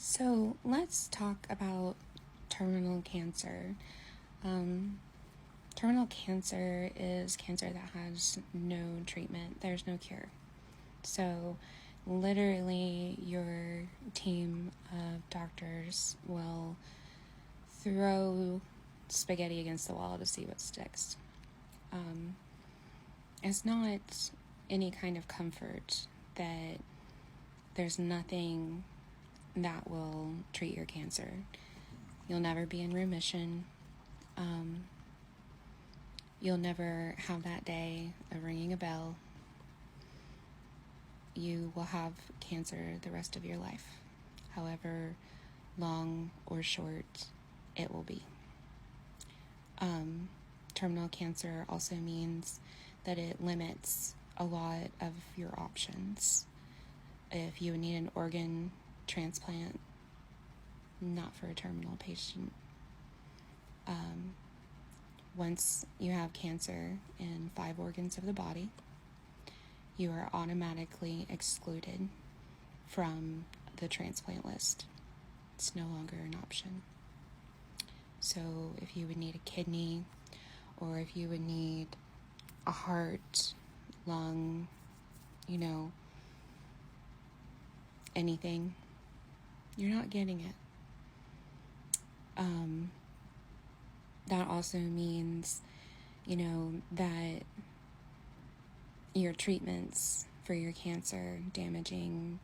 So let's talk about terminal cancer. Terminal cancer is cancer that has no treatment. There's no cure. So literally your team of doctors will throw spaghetti against the wall to see what sticks. It's not any kind of comfort that there's nothing that will treat your cancer. You'll never be in remission. You'll never have that day of ringing a bell. You will have cancer the rest of your life, however long or short it will be. Terminal cancer also means that it limits a lot of your options. If you need an organ transplant, not for a terminal patient. Once you have cancer in 5 organs of the body, you are automatically excluded from the transplant list. It's no longer an option. So if you would need a kidney, or if you would need a heart, lung, anything, you're not getting it. That also means, that your treatments for your cancer damaging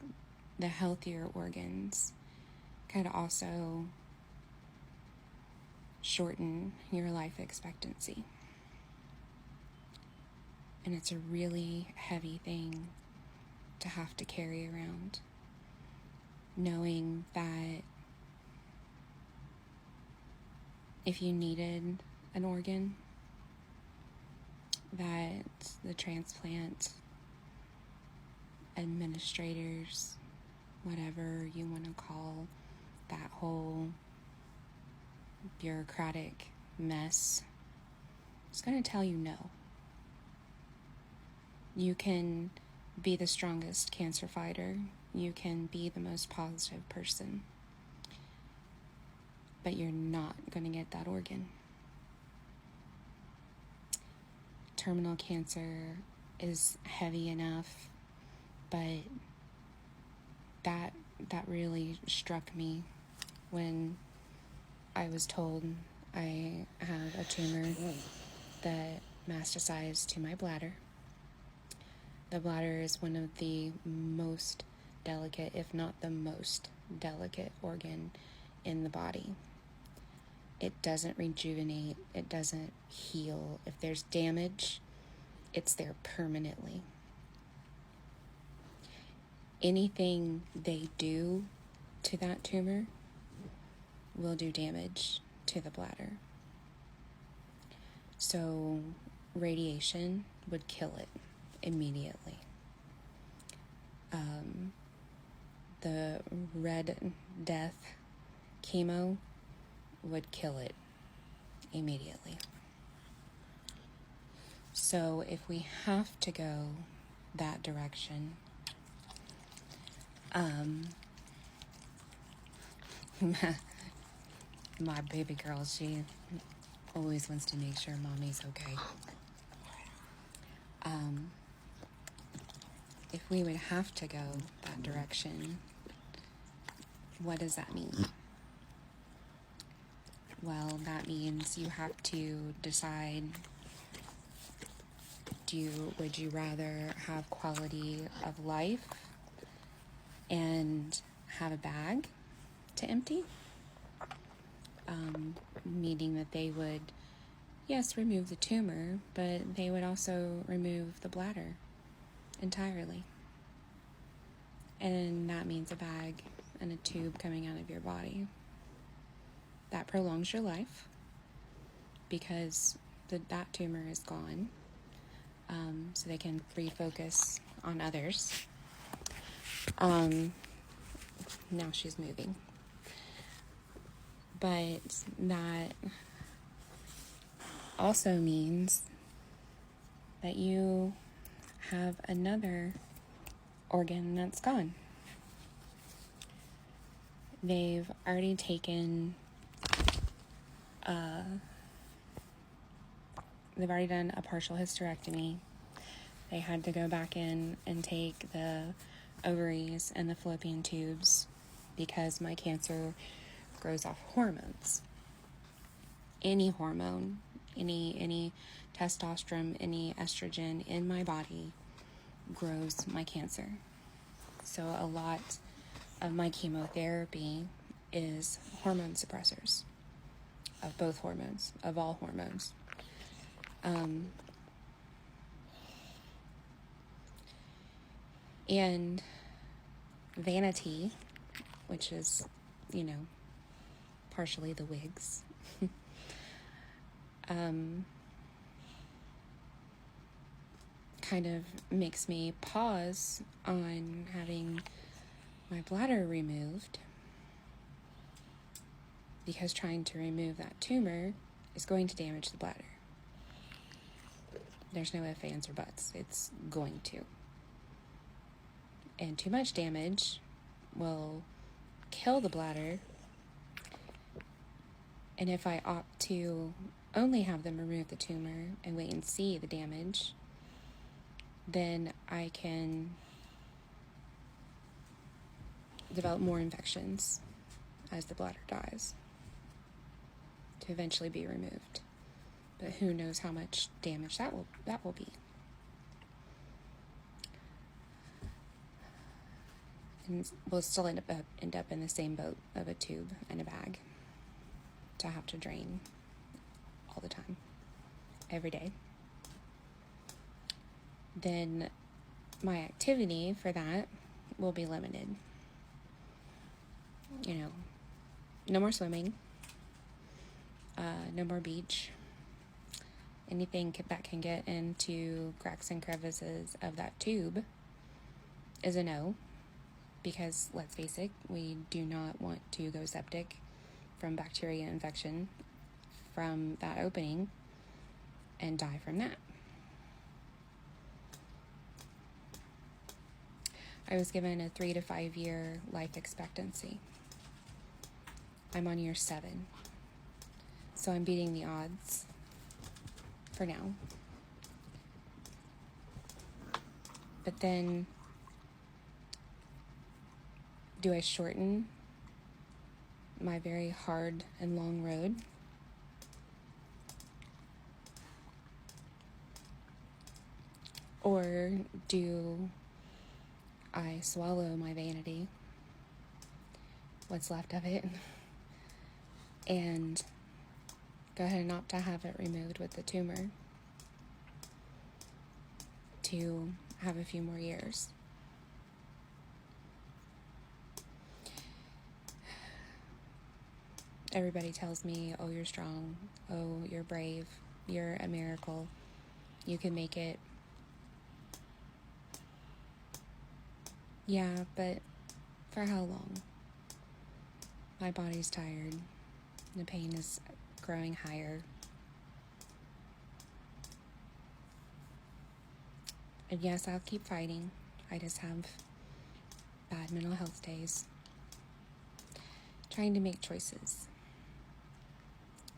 the healthier organs could also shorten your life expectancy. And it's a really heavy thing to have to carry around, knowing that if you needed an organ, that the transplant administrators, whatever you want to call that whole bureaucratic mess, is going to tell you no. You can be the strongest cancer fighter. You can be the most positive person. But you're not going to get that organ. Terminal cancer is heavy enough, but that really struck me when I was told I had a tumor that metastasized to my bladder. The bladder is one of the most delicate, if not the most delicate organ in the body. It doesn't rejuvenate, it doesn't heal. If there's damage, it's there permanently. Anything they do to that tumor will do damage to the bladder. So radiation would kill it immediately. The red death chemo would kill it immediately. So if we have to go that direction, my baby girl, she always wants to make sure mommy's okay. If we would have to go that direction, what does that mean? Well, that means you have to decide, would you rather have quality of life and have a bag to empty? Meaning that they would, yes, remove the tumor, but they would also remove the bladder entirely. And that means a bag and a tube coming out of your body. That prolongs your life because that tumor is gone, so they can refocus on others. Now she's moving. But that also means that you have another organ that's gone. they've already taken, they've already done a partial hysterectomy. They had to go back in and take the ovaries and the fallopian tubes because my cancer grows off hormones. Any hormone, any testosterone, any estrogen in my body grows my cancer. So a lot of my chemotherapy is hormone suppressors of both hormones, of all hormones. And vanity, which is, partially the wigs, kind of makes me pause on having my bladder removed, because trying to remove that tumor is going to damage the bladder. There's no ifs, ands, or buts. It's going to. And too much damage will kill the bladder. And if I opt to only have them remove the tumor and wait and see the damage, then I can develop more infections as the bladder dies to eventually be removed. But who knows how much damage that will be. And we'll still end up in the same boat of a tube and a bag to have to drain all the time, every day. Then my activity for that will be limited. No more swimming, no more beach. Anything that can get into cracks and crevices of that tube is a no, because let's face it, we do not want to go septic from bacteria infection from that opening and die from that. I was given a 3 to 5 year life expectancy. I'm on year 7, so I'm beating the odds for now. But then, do I shorten my very hard and long road? Or do I swallow my vanity, what's left of it, and go ahead and opt to have it removed with the tumor to have a few more years? Everybody tells me, oh, you're strong, oh, you're brave, you're a miracle, you can make it. Yeah, but for how long? My body's tired. The pain is growing higher. And yes, I'll keep fighting. I just have bad mental health days. Trying to make choices.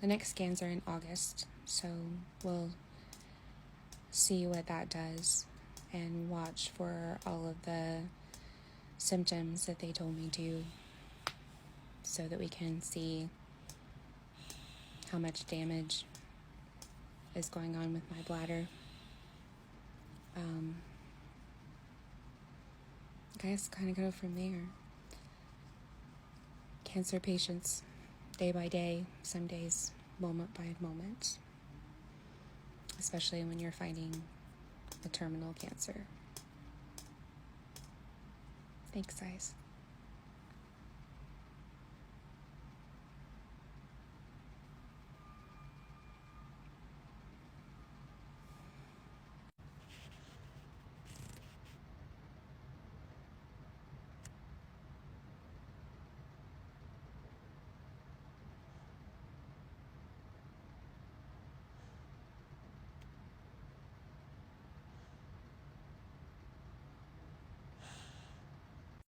The next scans are in August, so we'll see what that does and watch for all of the symptoms that they told me to, so that we can see how much damage is going on with my bladder. I guess kind of go from there. Cancer patients, day by day, some days moment by moment, especially when you're fighting a terminal cancer. Thanks, guys.